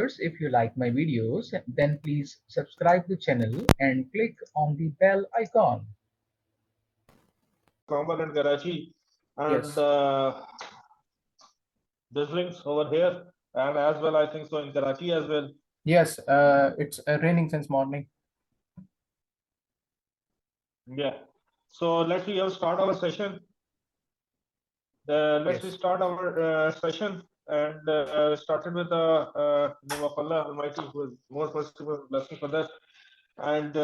viewers, if you like my videos, then please subscribe the channel and click on the bell icon. Istanbul and Karachi, and Yes. drizzlings over here, and as well, I think so in Karachi as well. Yes, it's raining since morning. Yeah. So let's we start our session. Let's Yes. start our session and started with the name of Allah Almighty, who is more merciful and blessing for that. And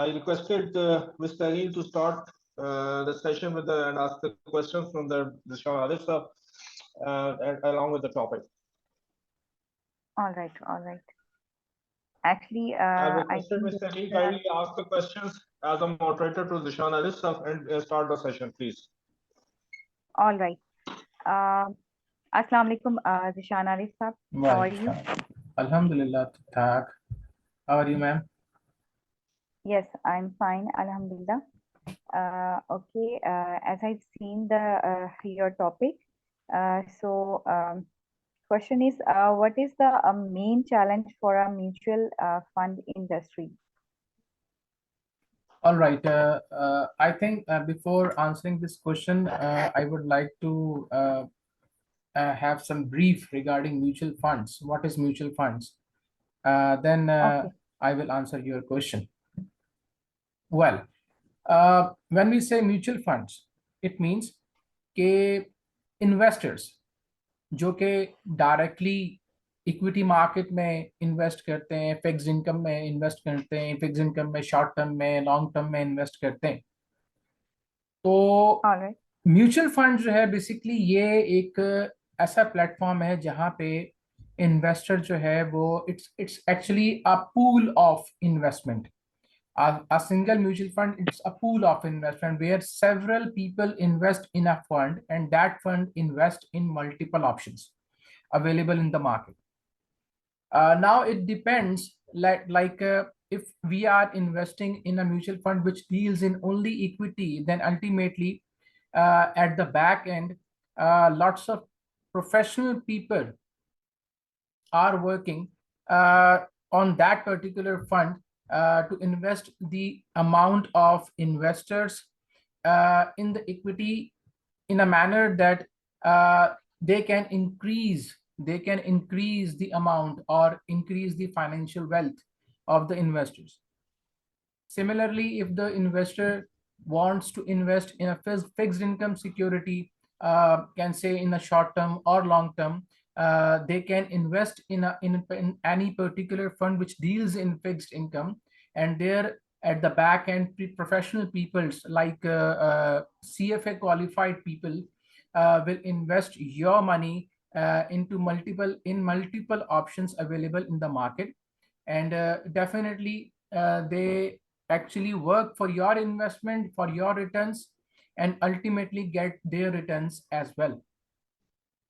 I requested Mr. Anil to start the session with and ask the questions from the Zishan Arif sir, and along with the topic. All right. Actually, I I requested think Mr. Anil kindly ask the questions as a moderator to Zishan Arif sir and start the session, please. all right. Assalamu alaikum, Zishan Arif sir. How are you? Alhamdulillah, tak. How are you, ma'am? Yes, I'm fine. Alhamdulillah. Okay. As I've seen the your topic, so question is, what is the main challenge for a mutual fund industry? All right. I think before answering this question, I would like to have some brief regarding mutual funds. What is mutual funds? Then Okay. I will answer your question. Well, when we say mutual funds, it means कि investors जो कि directly equity market में invest करते हैं, fixed income में invest करते हैं, fixed income में शॉर्ट टर्म में लॉन्ग टर्म में इन्वेस्ट करते हैं, तो All right. म्यूचुअल फंड जो है बेसिकली ये एक ऐसा प्लेटफॉर्म है जहाँ पे इन्वेस्टर जो है वो it's actually a pool of investment. A single mutual fund, it's a pool of investment where several people invest in a fund and that fund invests in multiple options available in the market. Now it depends, if we are investing in a mutual fund which deals in only equity, then ultimately at the back end, lots of professional people are working on that particular fund to invest the amount of investors in the equity in a manner that they can increase the amount or increase the financial wealth of the investors. Similarly, if the investor wants to invest in a fixed income security, can say in a short term or long term, they can invest in any particular fund which deals in fixed income, and there at the back end professional people like CFA qualified people will invest your money into multiple options available in the market, and definitely they actually work for your investment, for your returns, and ultimately get their returns as well.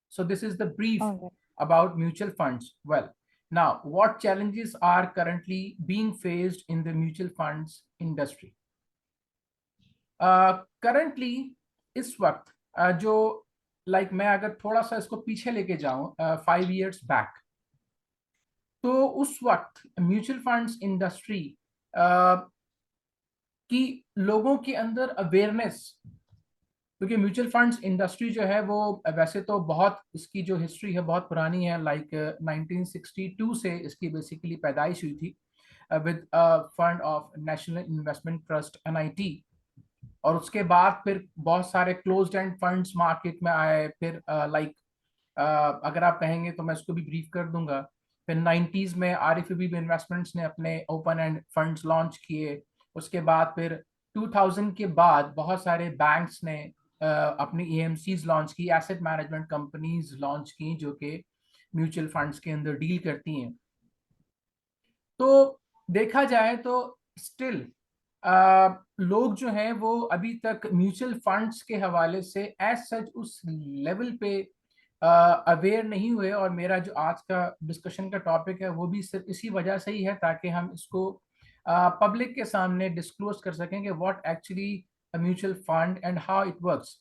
So this is the brief All right. about mutual funds. Well, now what challenges are currently being faced in the mutual funds industry? Currently इस वक्त जो मैं अगर थोड़ा सा इसको पीछे लेके जाऊं 5 years back, तो उस वक्त म्यूचुअल फंड्स इंडस्ट्री की लोगों के अंदर अवेयरनेस, क्योंकि म्यूचुअल फंड्स इंडस्ट्री जो है वो वैसे तो बहुत इसकी जो हिस्ट्री है बहुत पुरानी है, 1962 से इसकी बेसिकली पैदाइश हुई थी with fund of national investment trust NIT, और उसके बाद फिर बहुत सारे क्लोज्ड एंड फंड्स मार्केट में आए. फिर अगर आप कहेंगे तो मैं इसको भी ब्रीफ कर दूंगा. फिर 90s में RFB इन्वेस्टमेंट्स ने अपने ओपन एंड फंड्स लॉन्च किए. उसके बाद फिर 2000 के बाद बहुत सारे बैंक्स ने अपनी EMCs लॉन्च की, एसेट मैनेजमेंट कंपनीज लॉन्च की जो कि म्यूचुअल फंड्स के अंदर डील करती हैं. तो देखा जाए तो स्टिल लोग जो हैं वो अभी तक म्यूचुअल फंड्स के हवाले से एज सच उस लेवल पे अवेयर नहीं हुए, और मेरा जो आज का डिस्कशन का टॉपिक है वो भी सिर्फ इसी वजह से ही है ताकि हम इसको पब्लिक के सामने डिस्क्लोज कर सकें कि what actually a mutual fund and how it works.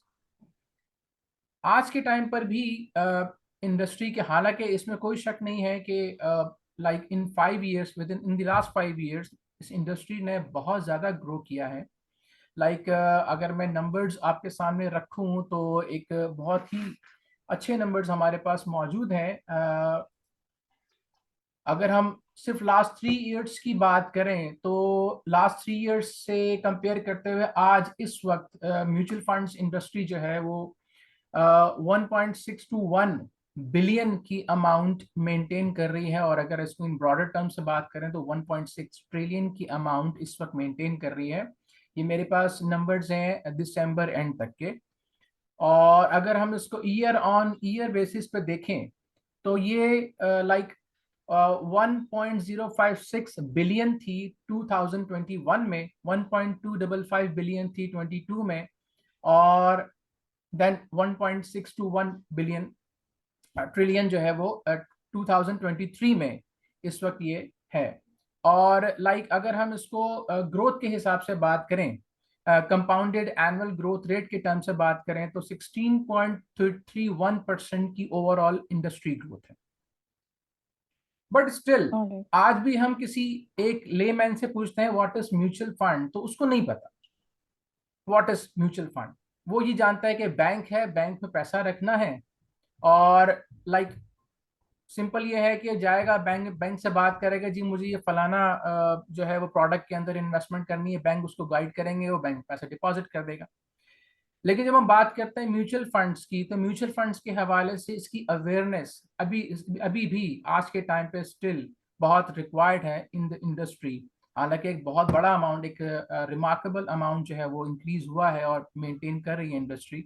आज के टाइम पर भी इंडस्ट्री के, हालांकि इसमें कोई शक नहीं है कि like in 5 years, with in the last 5 years इस इंडस्ट्री ने बहुत ज़्यादा ग्रो किया है। लाइक अगर मैं नंबर्स आपके सामने रखूं तो एक बहुत ही अच्छे नंबर्स हमारे पास मौजूद हैं। अगर हम सिर्फ लास्ट 3 years की बात करें तो लास्ट 3 years से कंपेयर करते हुए आज इस वक्त म्यूचुअल फंड्स इंडस्ट्री जो है वो 1.621 बिलियन की अमाउंट मेंटेन कर रही है, और अगर इसको इन ब्रॉडर टर्म से बात करें तो 1.6 ट्रिलियन की अमाउंट इस वक्त मेंटेन कर रही है। ये मेरे पास नंबर्स हैं दिसंबर एंड तक के। और अगर हम इसको ईयर ऑन ईयर बेसिस पे देखें तो ये लाइक 1.056 बिलियन थी 2021 में, 1.255 बिलियन थी 22 में, और देन 1.621 बिलियन ट्रिलियन जो है वो 2023 में इस वक्त ये है। और लाइक अगर हम इसको ग्रोथ के हिसाब से बात करें, कंपाउंडेड एनुअल ग्रोथ रेट के टर्म से बात करें तो 16.31% की ओवरऑल इंडस्ट्री ग्रोथ है। But still Alright. आज भी हम किसी एक लेमैन से पूछते हैं व्हाट इज म्यूचुअल फंड, तो उसको नहीं पता व्हाट इज म्यूचुअल फंड। वो ये जानता है कि बैंक है, बैंक में पैसा रखना है, और लाइक सिंपल ये है कि जाएगा बैंक, बैंक से बात करेगा जी मुझे ये फलाना जो है वो प्रोडक्ट के अंदर इन्वेस्टमेंट करनी है, बैंक उसको गाइड करेंगे, वो बैंक पैसा डिपॉजिट कर देगा। लेकिन जब हम बात करते हैं म्यूचुअल फंड्स की, तो म्यूचुअल फंड्स के हवाले से इसकी अवेयरनेस अभी अभी भी आज के टाइम पे स्टिल बहुत रिक्वायर्ड है इन द इंडस्ट्री। हालांकि एक बहुत बड़ा अमाउंट, एक रिमार्केबल अमाउंट जो है वो इंक्रीज हुआ है और मेंटेन कर रही है industry.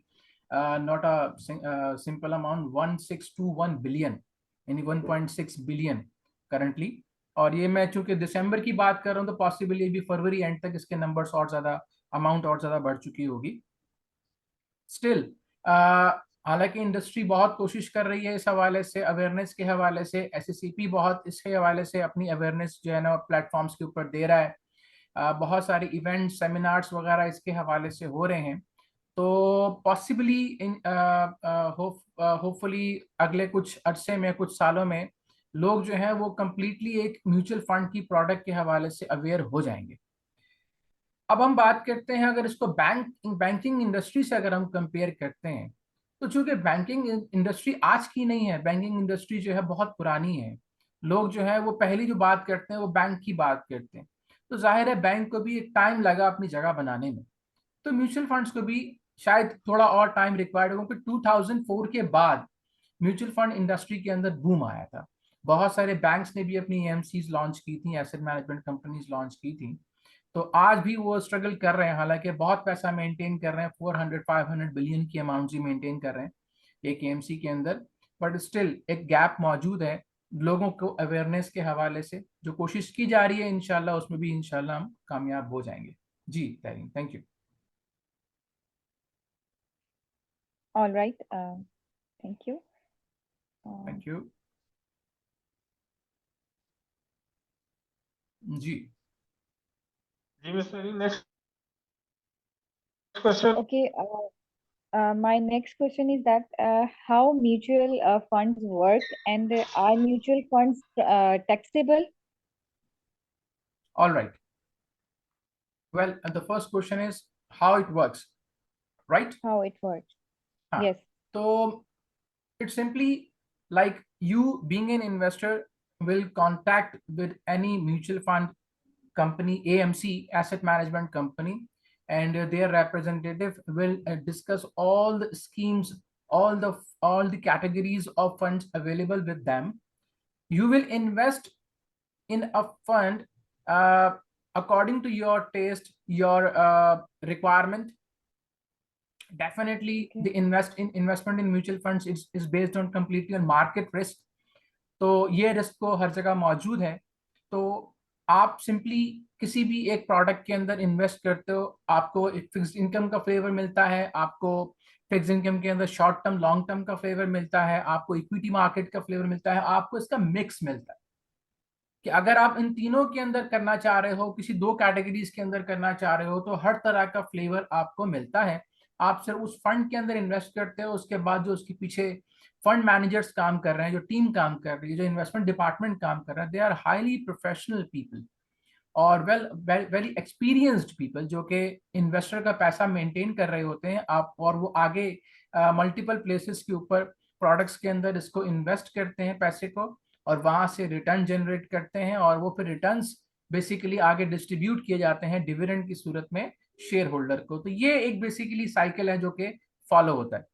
Not a simple amount, 1621 billion, यानी 1.6 बिलियन करंटली। और ये मैं चूंकि दिसंबर की बात कर रहा हूँ तो पॉसिबली ये भी फरवरी एंड तक इसके नंबर्स और ज्यादा, अमाउंट और ज्यादा बढ़ चुकी होगी। स्टिल हालांकि इंडस्ट्री बहुत कोशिश कर रही है इस हवाले से, अवेयरनेस के हवाले से। एसएससीपी बहुत इसके हवाले से अपनी अवेयरनेस जो है ना प्लेटफॉर्म्स के ऊपर दे रहा है। बहुत सारे इवेंट सेमिनार्स वगैरह इसके हवाले से हो रहे हैं। तो पॉसिबली इन होपफुली अगले कुछ अरसे में, कुछ सालों में लोग जो है वो कम्प्लीटली एक म्यूचुअल फंड की प्रोडक्ट के हवाले से अवेयर हो जाएंगे। अब हम बात करते हैं, अगर इसको बैंकिंग इंडस्ट्री से अगर हम कंपेयर करते हैं, तो चूंकि बैंकिंग इंडस्ट्री आज की नहीं है, बैंकिंग इंडस्ट्री जो है बहुत पुरानी है। लोग जो है वो पहली जो बात करते हैं वो बैंक की बात करते हैं। तो जाहिर है बैंक को भी एक टाइम लगा अपनी जगह बनाने में, तो म्यूचुअल फंड्स को भी शायद थोड़ा और टाइम रिक्वायर्ड होगा, क्योंकि 2004 के बाद म्यूचुअल फंड इंडस्ट्री के अंदर बूम आया था। बहुत सारे बैंक्स ने भी अपनी एएमसीज लॉन्च की थी, एसेट मैनेजमेंट कंपनीज लॉन्च की थी। तो आज भी वो स्ट्रगल कर रहे हैं, हालांकि बहुत पैसा मेंटेन कर रहे हैं, 400-500 बिलियन की अमाउंट ही मेंटेन कर रहे हैं एक एएमसी के अंदर। बट स्टिल एक गैप मौजूद है लोगों को अवेयरनेस के हवाले से, जो कोशिश की जा रही है इंशाल्लाह उसमें भी इंशाल्लाह हम कामयाब हो जाएंगे। जी Tahreen, thank you. All right. Thank you. Thank you. जी जी mister, next question. Okay. My next question is that how mutual funds work, and are mutual funds taxable? all right, well, the first question is how it works, right? How it works? हाँ, Yes. तो it's simply like you being an investor will contact with any mutual fund company, AMC, asset management company, and their representative will discuss all the schemes, all the categories of funds available with them. You will invest in a fund according to your taste, your requirement. Definitely the investment in mutual funds is based on completely on market risk. तो ये risk को हर जगह मौजूद है। तो आप simply किसी भी एक प्रोडक्ट के अंदर इन्वेस्ट करते हो, आपको एक फिक्स इनकम का फ्लेवर मिलता है, आपको फिक्स इनकम के अंदर शॉर्ट टर्म लॉन्ग टर्म का फ्लेवर मिलता है, आपको इक्विटी मार्केट का फ्लेवर मिलता है, आपको इसका मिक्स मिलता है। कि अगर आप इन तीनों के अंदर करना चाह रहे हो, किसी दो कैटेगरीज के अंदर करना चाह रहे हो, तो हर तरह का फ्लेवर आपको मिलता है। आप सिर्फ उस फंड के अंदर इन्वेस्ट करते हो, उसके बाद जो उसके पीछे फंड मैनेजर्स काम कर रहे हैं, जो टीम काम कर रही है, जो इन्वेस्टमेंट डिपार्टमेंट काम कर रहा है, they are highly professional people और वेरी एक्सपीरियंस्ड पीपल, जो कि इन्वेस्टर का पैसा मेंटेन कर रहे होते हैं आप, और वो आगे मल्टीपल प्लेसेस के ऊपर प्रोडक्ट्स के अंदर इसको इन्वेस्ट करते हैं पैसे को, और वहां से रिटर्न जनरेट करते हैं, और वो फिर रिटर्न्स बेसिकली आगे डिस्ट्रीब्यूट किए जाते हैं डिविडेंड की सूरत में शेयर होल्डर को। तो ये एक बेसिकली साइकिल है जो कि फॉलो होता है।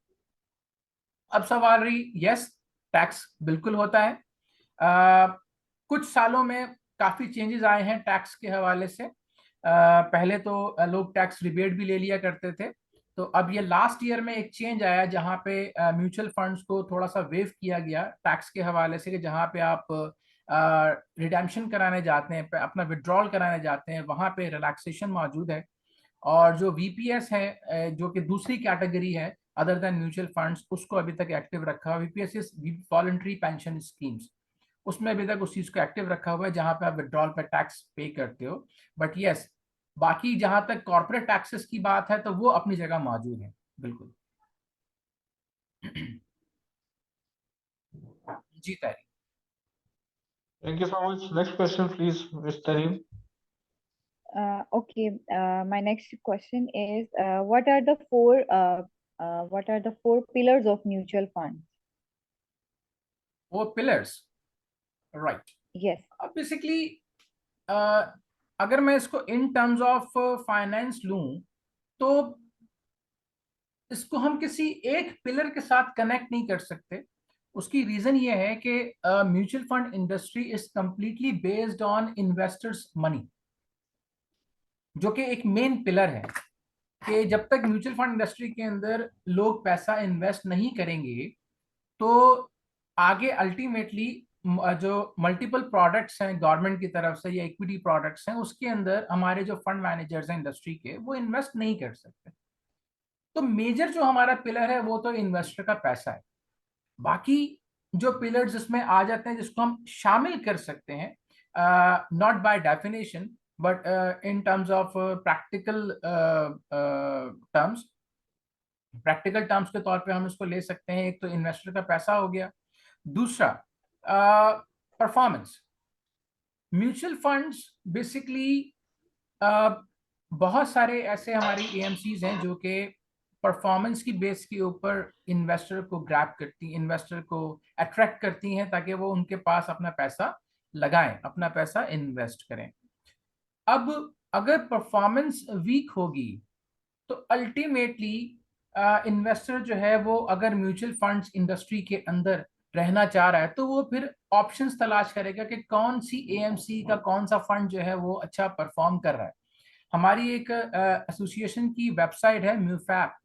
अब सवाल रही, यस टैक्स बिल्कुल होता है। कुछ सालों में काफी चेंजेस आए हैं टैक्स के हवाले से। पहले तो लोग टैक्स रिबेट भी ले लिया करते थे, तो अब ये लास्ट ईयर में एक चेंज आया जहां पे म्यूचुअल फंड्स को थोड़ा सा वेव किया गया टैक्स के हवाले से, कि जहां पे आप रिडेम्पशन कराने जाते हैं, अपना विड्रॉल कराने जाते हैं, वहां पे रिलैक्सेशन मौजूद है। और जो वीपीएस है जो कि दूसरी कैटेगरी है अदर देन म्यूचुअल फंड्स, उसको अभी तक एक्टिव रखा हुआ। VPS is voluntary pension schemes, उसमें अभी तक उस चीज को एक्टिव रखा हुआ है जहां पे आप विड्रॉल पे टैक्स पे करते हो। बट यस, बाकी जहां तक कॉर्पोरेट टैक्सेस की बात है तो वो अपनी जगह मौजूद है बिल्कुल। जी तारी। Thank you so much. Next question, please, Ms. Tareem. Okay, my next question is what are the four pillars of mutual funds? वो पिलर्स, राइट। Yes. अब बेसिकली अगर मैं इसको इन टर्म्स ऑफ फाइनेंस लूं तो इसको हम किसी एक पिलर के साथ कनेक्ट नहीं कर सकते। उसकी रीजन ये है कि mutual fund industry is completely based on investors money, जो कि एक मेन पिलर है कि जब तक म्यूचुअल फंड इंडस्ट्री के अंदर लोग पैसा इन्वेस्ट नहीं करेंगे तो आगे अल्टीमेटली जो मल्टीपल प्रोडक्ट्स हैं गवर्नमेंट की तरफ से या इक्विटी प्रोडक्ट्स हैं उसके अंदर हमारे जो फंड मैनेजर्स हैं इंडस्ट्री के, वो इन्वेस्ट नहीं कर सकते। तो मेजर जो हमारा पिलर है वो तो इन्वेस्टर का पैसा है। बाकी जो पिलर्स इसमें आ जाते हैं जिसको हम शामिल कर सकते हैं, not by definition but in terms of practical terms के तौर पे हम इसको ले सकते हैं। एक तो इन्वेस्टर का पैसा हो गया, दूसरा परफॉर्मेंस। म्यूचुअल फंड्स बेसिकली बहुत सारे ऐसे हमारी एएमसीज हैं जो कि परफॉर्मेंस की बेस के ऊपर इन्वेस्टर को ग्रैब करती, इन्वेस्टर को अट्रैक्ट करती हैं ताकि वो उनके पास अपना पैसा लगाएं, अपना पैसा इन्वेस्ट करें। अब अगर परफॉर्मेंस वीक होगी तो अल्टीमेटली इन्वेस्टर जो है वो अगर म्यूचुअल फंड्स इंडस्ट्री के अंदर रहना चाह रहा है तो वो फिर ऑप्शंस तलाश करेगा कि कौन सी एएमसी का कौन सा फंड जो है वो अच्छा परफॉर्म कर रहा है। हमारी एक एसोसिएशन की वेबसाइट है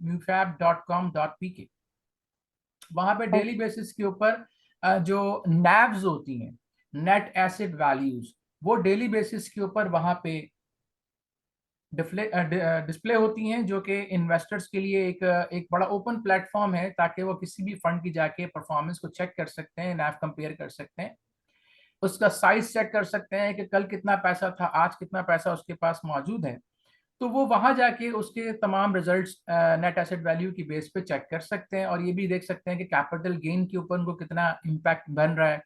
mufab.com.pk, वहां पे डेली बेसिस के ऊपर जो नैव्स होती हैं, नेट एसेट वैल्यूज, वो डेली बेसिस के ऊपर वहां पे डिस्प्ले होती हैं, जो कि इन्वेस्टर्स के लिए एक बड़ा ओपन प्लेटफॉर्म है ताकि वो किसी भी फंड की जाके परफॉर्मेंस को चेक कर सकते हैं, नैव कंपेयर कर सकते हैं, उसका साइज चेक कर सकते हैं कि कल कितना पैसा था, आज कितना पैसा उसके पास मौजूद है। तो वो वहां जाके उसके तमाम रिजल्ट्स नेट एसेट वैल्यू की बेस पे चेक कर सकते हैं, और ये भी देख सकते हैं कि कैपिटल गेन के ऊपर उनको कितना इम्पैक्ट बन रहा है,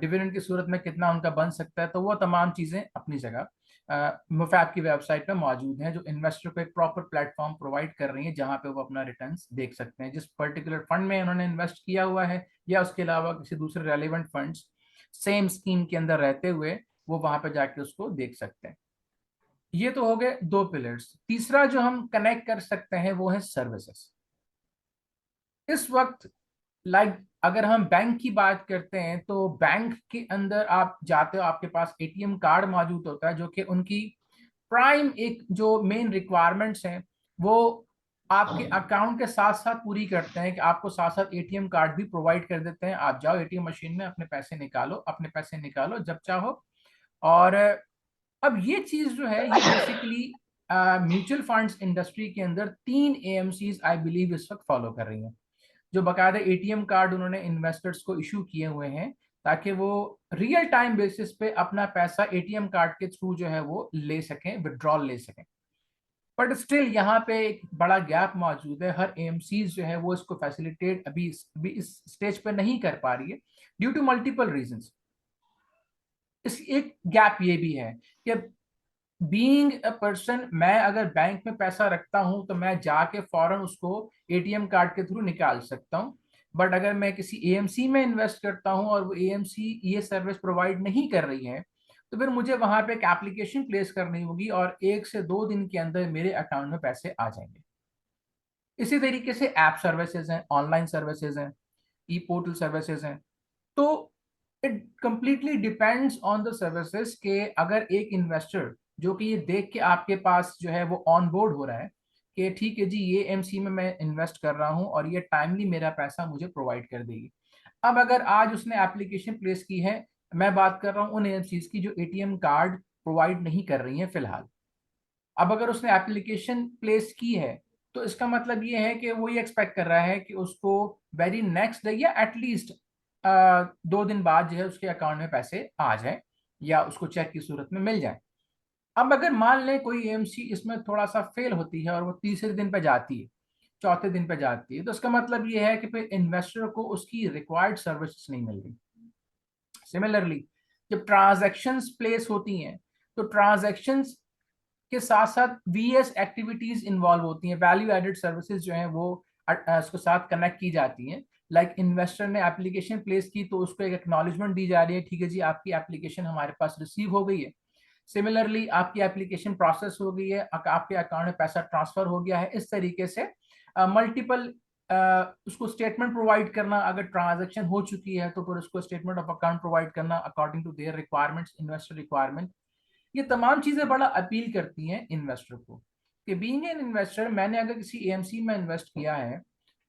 डिविडेंड की सूरत में कितना उनका बन सकता है। तो वो तमाम चीजें अपनी जगह मुफैब की वेबसाइट पे मौजूद हैं, जो इन्वेस्टर को एक प्रॉपर प्लेटफॉर्म प्रोवाइड कर रही है जहां पे वो अपना रिटर्न्स देख सकते हैं, जिस पर्टिकुलर फंड में उन्होंने इन्वेस्ट किया हुआ है या उसके अलावा किसी दूसरे रेलिवेंट फंड्स सेम स्कीम के अंदर रहते हुए वो वहां पे जाके उसको देख सकते हैं। ये तो हो गए दो पिलर्स। तीसरा जो हम कनेक्ट कर सकते हैं वो है सर्विसेज। इस वक्त अगर हम बैंक की बात करते हैं तो बैंक के अंदर आप जाते हो, आपके पास एटीएम कार्ड मौजूद होता है, जो कि उनकी प्राइम एक जो मेन रिक्वायरमेंट्स हैं वो आपके अकाउंट के साथ साथ पूरी करते हैं कि आपको साथ साथ एटीएम कार्ड भी प्रोवाइड कर देते हैं। आप जाओ एटीएम मशीन में अपने पैसे निकालो जब चाहो। और अब ये चीज जो है ये बेसिकली म्यूचुअल फंड्स इंडस्ट्री के अंदर 3 एएमसीज आई बिलीव इस वक्त फॉलो कर रही हैं, जो बाकायदा एटीएम कार्ड उन्होंने इन्वेस्टर्स को इशू किए हुए हैं ताकि वो रियल टाइम बेसिस पे अपना पैसा एटीएम कार्ड के थ्रू जो है वो ले सकें, विड्रॉल ले सकें। बट स्टिल यहाँ पे एक बड़ा गैप मौजूद है। हर एएमसी जो है वो इसको फैसिलिटेट अभी इस स्टेज पे नहीं कर पा रही है ड्यू टू मल्टीपल रीजंस। इस एक गैप ये भी है कि बीइंग अ पर्सन, मैं अगर बैंक में पैसा रखता हूं तो मैं जाके फौरन उसको एटीएम कार्ड के थ्रू निकाल सकता हूं। बट अगर मैं किसी एएमसी में इन्वेस्ट करता हूं और वो एएमसी ये सर्विस प्रोवाइड नहीं कर रही है, तो फिर मुझे वहां पे एक एप्लीकेशन प्लेस करनी होगी और 1 से 2 दिन के अंदर मेरे अकाउंट में पैसे आ जाएंगे। इसी तरीके से ऐप सर्विसेज हैं, ऑनलाइन सर्विसेज हैं, ई पोर्टल सर्विसेज हैं। तो it completely depends on the services के अगर एक इन्वेस्टर जो कि ये देख के आपके पास जो है वो ऑन बोर्ड हो रहा है कि ठीक है जी ये एमसी में मैं इन्वेस्ट कर रहा हूं और ये टाइमली मेरा पैसा मुझे प्रोवाइड कर देगी। अब अगर आज उसने एप्लीकेशन प्लेस की है, मैं बात कर रहा हूं उन एमसीज की जो एटीएम कार्ड प्रोवाइड नहीं कर रही हैं फिलहाल। अब अगर उसने एप्लीकेशन प्लेस की है तो इसका मतलब ये है कि वो ये एक्सपेक्ट कर रहा है कि उसको वेरी नेक्स्ट डे या एटलीस्ट 2 दिन बाद जो है उसके अकाउंट में पैसे आ जाए या उसको चेक की सूरत में मिल जाए। अब अगर मान लें कोई एएमसी इसमें थोड़ा सा फेल होती है और वो तीसरे दिन पे जाती है, चौथे दिन पे जाती है, तो इसका मतलब ये है कि फिर इन्वेस्टर को उसकी रिक्वायर्ड सर्विस नहीं मिल रही। सिमिलरली जब ट्रांजैक्शंस प्लेस होती हैं तो ट्रांजैक्शंस के साथ साथ वीएस एक्टिविटीज इन्वॉल्व होती हैं, वैल्यू एडेड सर्विसेज जो हैं वो उसके साथ कनेक्ट की जाती हैं। लाइक इन्वेस्टर ने एप्लीकेशन प्लेस की तो उसको एक एक्नॉलेजमेंट दी जा रही है, ठीक है जी आपकी एप्लीकेशन हमारे पास रिसीव हो गई है। सिमिलरली आपकी एप्लीकेशन प्रोसेस हो गई है, आपके अकाउंट में पैसा ट्रांसफर हो गया है। इस तरीके से मल्टीपल उसको स्टेटमेंट प्रोवाइड करना, अगर ट्रांजैक्शन हो चुकी है तो फिर उसको स्टेटमेंट ऑफ अकाउंट प्रोवाइड करना according to their requirements, investor requirement. ये तमाम चीजें बड़ा अपील करती हैं इन्वेस्टर को कि बीइंग एन इन्वेस्टर, मैंने अगर किसी एएमसी में इन्वेस्ट किया है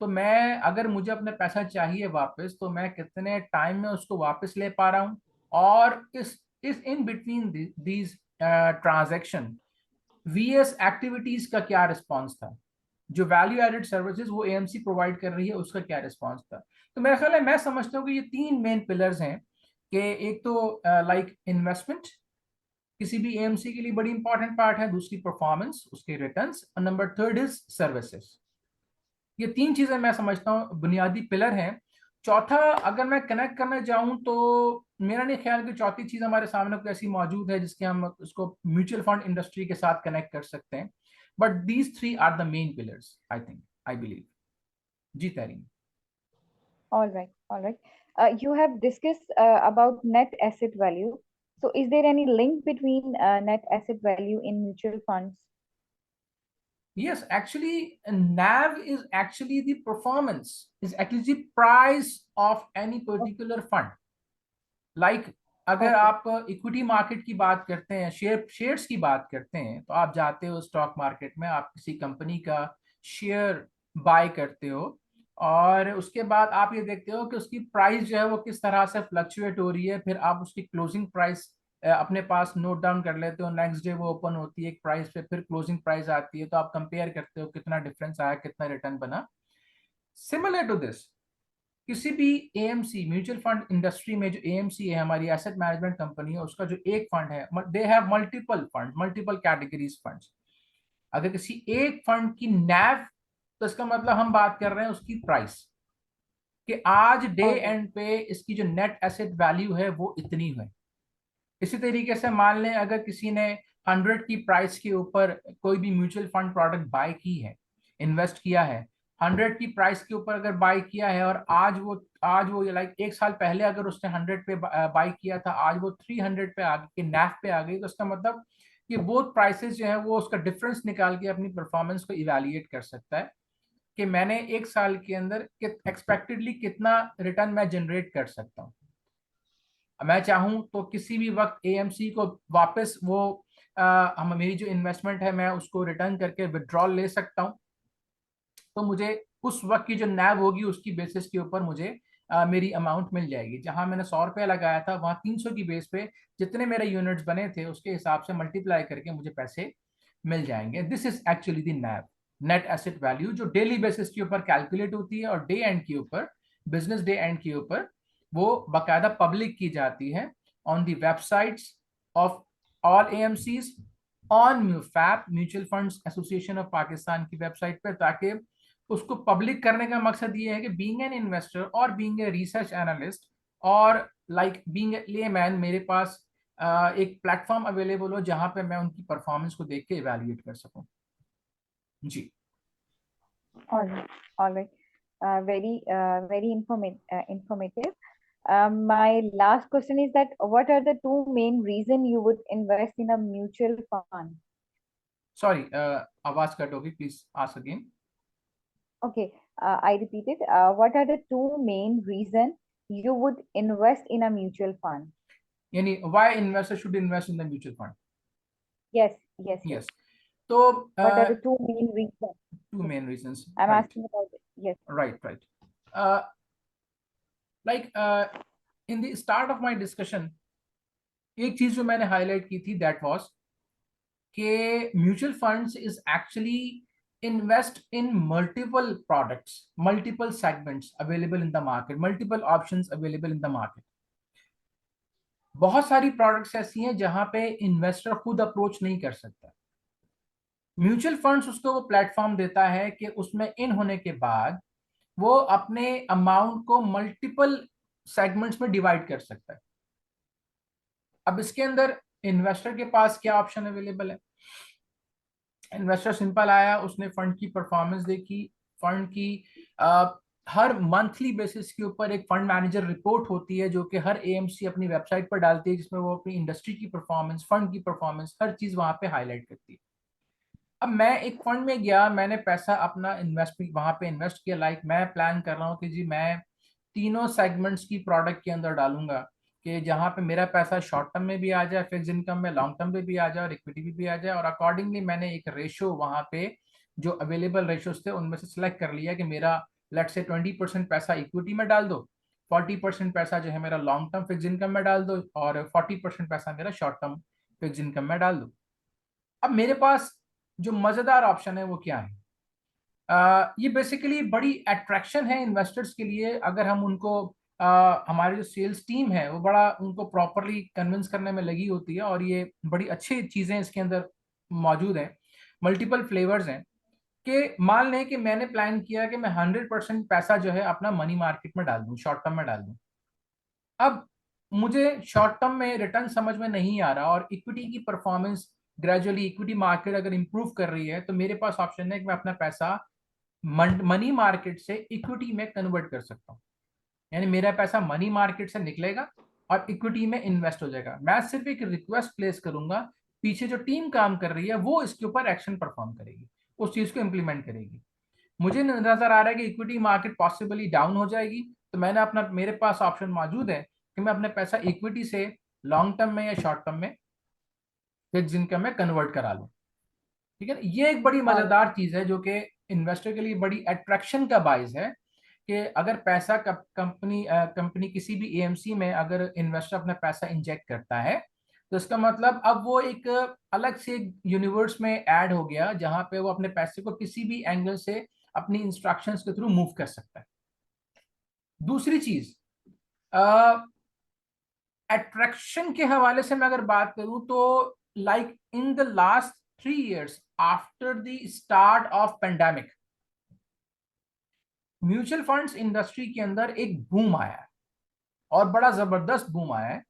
तो मैं अगर मुझे अपना पैसा चाहिए वापस तो मैं कितने टाइम में उसको वापस ले पा रहा हूँ, और इस in between these transaction vs activities का क्या रिस्पॉन्स था, जो वैल्यू एडेड सर्विसेज वो एएमसी प्रोवाइड कर रही है उसका क्या रिस्पॉन्स था। तो मेरा ख्याल है, मैं समझता हूँ कि ये 3 मेन पिलर्स हैं कि एक तो लाइक इन्वेस्टमेंट किसी भी एएमसी के लिए बड़ी इंपॉर्टेंट पार्ट है, दूसरी परफॉर्मेंस, उसके रिटर्न्स, और नंबर थर्ड इज सर्विसेज। ये 3 चीजें मैं समझता हूँ बुनियादी पिलर हैं। चौथा अगर मैं कनेक्ट करना चाहूँ तो मेरा नहीं ख्याल कि चौथी चीज हमारे सामने कोई ऐसी मौजूद है जिसके हम उसको म्यूचुअल फंड इंडस्ट्री के साथ कनेक्ट कर सकते हैं। But these 3 are the main pillars, I think, I believe. जी Tarin. All right, all right. You have discussed about net asset value. So, is there any link between net asset value in mutual funds? Yes, actually, NAV is actually the performance, is actually the price of any particular fund. Like अगर Okay. आप equity market की बात करते हैं, shares की बात करते हैं, तो आप जाते हो स्टॉक मार्केट में, आप किसी कंपनी का शेयर बाय करते हो और उसके बाद आप ये देखते हो कि उसकी प्राइस जो है वो किस तरह से फ्लक्चुएट हो रही है। फिर आप उसकी क्लोजिंग प्राइस अपने पास नोट डाउन कर लेते हो, नेक्स्ट डे वो ओपन होती है एक प्राइस पे, फिर क्लोजिंग प्राइस आती है, तो आप कंपेयर करते हो कितना डिफरेंस आया, कितना रिटर्न बना। सिमिलर टू दिस, किसी भी एएमसी म्यूचुअल फंड इंडस्ट्री में जो एएमसी है, हमारी एसेट मैनेजमेंट कंपनी है, उसका जो एक फंड है, they have multiple fund, multiple categories funds. अगर किसी एक फंड की नैव, तो इसका मतलब हम बात कर रहे हैं उसकी प्राइस कि आज डे All right. एंड पे इसकी जो नेट एसेट वैल्यू है वो इतनी है। इसी तरीके से मान लें अगर किसी ने 100 की प्राइस के ऊपर कोई भी म्यूचुअल फंड प्रोडक्ट बाय की है, इन्वेस्ट किया है, 100 की प्राइस के ऊपर अगर बाय किया है, और आज वो लाइक 1 साल पहले अगर उसने 100 पे बाय किया था, आज वो 300 पे आ गई, नैफ पे आ गई, तो इसका मतलब कि बोथ प्राइसेस जो है वो उसका डिफरेंस निकाल के अपनी परफॉर्मेंस को इवेल्युएट कर सकता है कि मैंने 1 साल के अंदर एक्सपेक्टेडली कितना रिटर्न मैं जनरेट कर सकता हूँ। मैं चाहूं तो किसी भी वक्त एएमसी को वापस वो हम मेरी जो इन्वेस्टमेंट है मैं उसको रिटर्न करके विड्रॉल ले सकता हूं। तो मुझे उस वक्त की जो नैव होगी उसकी बेसिस के ऊपर मुझे मेरी अमाउंट मिल जाएगी। जहां मैंने 100 रुपया लगाया था वहां 300 की बेस पे जितने मेरे यूनिट्स बने थे उसके हिसाब से मल्टीप्लाई करके मुझे पैसे मिल जाएंगे। This is actually the naive, net asset value, जो डेली बेसिस के ऊपर कैलकुलेट होती है और डे एंड के ऊपर, बिजनेस डे एंड के ऊपर वो बाकायदा पब्लिक की जाती है on the websites of all AMCs on MUFAP, mutual funds association of Pakistan की वेबसाइट पे, ताकि उसको पब्लिक करने का मकसद ये है कि बीइंग एन इन्वेस्टर और बीइंग ए रिसर्च एनालिस्ट और लाइक बीइंग ए लेमैन, मेरे पास एक प्लेटफॉर्म अवेलेबल हो जहां पे मैं उनकी परफॉर्मेंस को देख के इवेल्युएट कर सकूं। जी। All right, all right. Very informative. My last question is that what are the two main reason you would invest in a mutual fund? Sorry, आवाज कट होगी, please ask again. Okay, I repeat it. What are the two main reason you would invest in a mutual fund? यानी why investor should invest in the mutual fund. Yes, yes, yes. Yes, तो What are the two main reasons? Two main reasons, I'm right asking about it. Yes. Right right. Like in the start of my discussion, एक चीज जो मैंने highlight की थी, that was कि mutual funds is actually invest in multiple products, multiple segments available in the market, multiple options available in the market. बहुत सारी products ऐसी हैं जहां पे इन्वेस्टर खुद अप्रोच नहीं कर सकता। म्यूचुअल फंड्स उसको वो प्लेटफॉर्म देता है कि उसमें इन होने के बाद वो अपने अमाउंट को मल्टीपल सेगमेंट्स में डिवाइड कर सकता है। अब इसके अंदर इन्वेस्टर के पास क्या ऑप्शन अवेलेबल है? इन्वेस्टर सिंपल आया, उसने फंड की परफॉर्मेंस देखी, फंड की हर मंथली बेसिस के ऊपर एक फंड मैनेजर रिपोर्ट होती है जो कि हर एएमसी अपनी वेबसाइट पर डालती है, जिसमें वो अपनी इंडस्ट्री की परफॉर्मेंस, फंड की परफॉर्मेंस, हर चीज वहां पे हाईलाइट करती है। अब मैं एक फंड में गया, मैंने पैसा अपना इन्वेस्टमेंट वहां पे इन्वेस्ट किया, लाइक मैं प्लान कर रहा हूँ कि जी मैं तीनों सेगमेंट्स की प्रोडक्ट के अंदर डालूंगा, कि जहां पे मेरा पैसा शॉर्ट टर्म में भी आ जाए, फिक्स इनकम में लॉन्ग टर्म में भी आ जाए और इक्विटी में भी आ जाए। और अकॉर्डिंगली मैंने एक रेशो वहां पे जो अवेलेबल रेशोज थे उनमें से सिलेक्ट कर लिया कि मेरा लेट से 20% पैसा इक्विटी में डाल दो, 40% पैसा जो है मेरा लॉन्ग टर्म फिक्स इनकम में डाल दो और 40% पैसा मेरा शॉर्ट टर्म फिक्स इनकम में डाल दो। अब मेरे पास जो मजेदार ऑप्शन है वो क्या है? ये बेसिकली बड़ी अट्रैक्शन है इन्वेस्टर्स के लिए, अगर हम उनको हमारी जो सेल्स टीम है वो बड़ा उनको प्रॉपरली कन्विंस करने में लगी होती है, और ये बड़ी अच्छी चीजें इसके अंदर मौजूद हैं, मल्टीपल फ्लेवर्स हैं। कि मान लें कि मैंने प्लान किया कि मैं 100% पैसा जो है अपना मनी मार्केट में डाल दूं, शॉर्ट टर्म में डाल दूं। अब मुझे शॉर्ट टर्म में रिटर्न समझ में नहीं आ रहा और इक्विटी की परफॉर्मेंस ग्रेजुअली, इक्विटी मार्केट अगर इंप्रूव कर रही है, तो मेरे पास ऑप्शन है कि मैं अपना पैसा मनी मार्केट से इक्विटी में कन्वर्ट कर सकता हूँ। यानी मेरा पैसा मनी मार्केट से निकलेगा और इक्विटी में इन्वेस्ट हो जाएगा। मैं सिर्फ एक रिक्वेस्ट प्लेस करूंगा, पीछे जो टीम काम कर रही है वो इसके ऊपर एक्शन परफॉर्म करेगी, उस चीज को इंप्लीमेंट करेगी। मुझे नजर आ रहा है कि इक्विटी मार्केट पॉसिबली डाउन हो जाएगी, तो मैंने अपना, मेरे पास ऑप्शन मौजूद है कि मैं अपने पैसा इक्विटी से लॉन्ग टर्म में या शॉर्ट टर्म में फिक्स इनकम में कन्वर्ट करा लूं। ठीक है ना? ये एक बड़ी All right. मजेदार चीज है जो कि इन्वेस्टर के लिए बड़ी अट्रैक्शन का बाइस है, कि अगर पैसा कंपनी किसी भी एएमसी में अगर इन्वेस्टर अपना पैसा इंजेक्ट करता है, तो इसका मतलब अब वो एक अलग से यूनिवर्स में ऐड हो गया, जहां पे वो अपने पैसे को किसी भी एंगल से अपनी इंस्ट्रक्शंस के थ्रू मूव कर सकता है। दूसरी चीज, अट्रैक्शन के हवाले से मैं अगर बात करूं तो like in the last 3 years after the start of pandemic, mutual funds industry के अंदर एक बूम आया है और बड़ा जबरदस्त बूम आया है।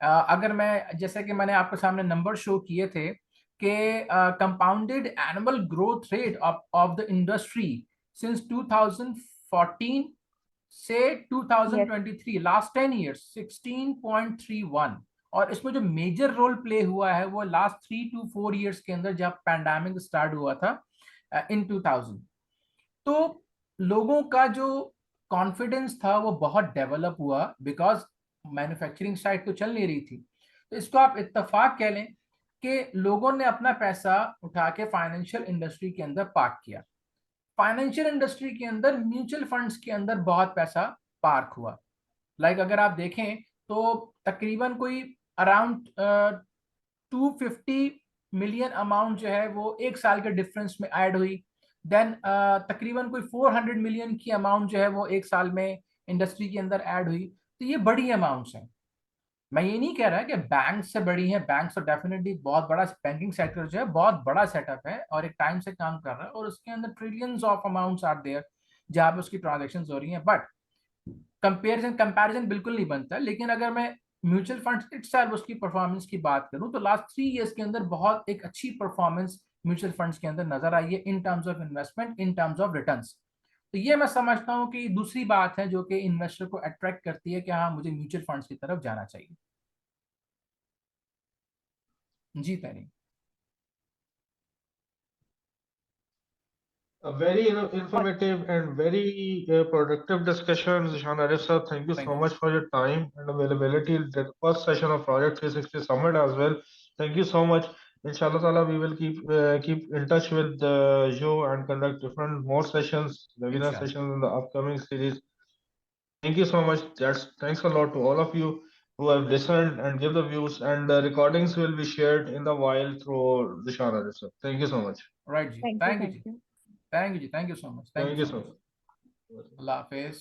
अगर मैं, जैसे कि मैंने आपके सामने नंबर शो किए थे कि compounded annual growth rate of the industry since 2014 से Yes. 2023, last 10 years 16.31। और इसमें जो मेजर रोल प्ले हुआ है वो लास्ट 3 to 4 years के अंदर, जब पैंडेमिक स्टार्ट हुआ था इन 2000, तो लोगों का जो कॉन्फिडेंस था वो बहुत डेवलप हुआ, बिकॉज मैन्युफैक्चरिंग साइड तो चल नहीं रही थी। तो इसको आप इत्तेफाक कह लें कि लोगों ने अपना पैसा उठा के फाइनेंशियल इंडस्ट्री के अंदर पार्क किया। फाइनेंशियल इंडस्ट्री के अंदर म्यूचुअल फंड्स के अंदर बहुत पैसा पार्क हुआ। लाइक अगर आप देखें तो तकरीबन कोई अराउंड 250 मिलियन अमाउंट जो है वो एक साल के डिफरेंस में ऐड हुई। देन तकरीबन कोई 400 मिलियन की अमाउंट जो है वो एक साल में इंडस्ट्री के अंदर ऐड हुई। तो ये बड़ी अमाउंट्स हैं। मैं ये नहीं कह रहा कि बैंक से बड़ी है, बैंक तो डेफिनेटली बहुत बड़ा, बैंकिंग सेक्टर जो है बहुत बड़ा सेटअप है और एक टाइम से काम कर रहा है और उसके अंदर trillions of amounts are there जहां पे उसकी ट्रांजेक्शन हो रही हैं, बट कंपैरिजन बिल्कुल नहीं बनता। लेकिन अगर मैं म्यूचुअल फंड इटसेल्फ उसकी परफॉर्मेंस की बात करूं तो लास्ट 3 इयर्स के अंदर बहुत एक अच्छी परफॉर्मेंस म्यूचुअल फंड्स के अंदर नजर आई है in terms of investment, in terms of returns. तो ये मैं समझता हूँ कि दूसरी बात है जो कि इन्वेस्टर को अट्रैक्ट करती है कि हाँ मुझे म्यूचुअल फंड्स की तरफ जाना चाहिए। जी तैनी। A very informative and very productive discussion, Zishan Arif sir. Thank you Thank so you. much for your time and availability. The first session of Project 360 Summit as well. Thank you so much. Inshallah Taala, we will keep in touch with you and conduct different more sessions, webinar Inshallah. sessions in the upcoming series. Thank you so much. Thanks a lot to all of you who have listened and give the views. And the recordings will be shared in the while through Zishan Arif sir. Thank you so much. Right ji, Thank you. thank you Thank ji, you. thank you ji, thank you so much, thank Thank you you so so much। much. Allah Hafiz.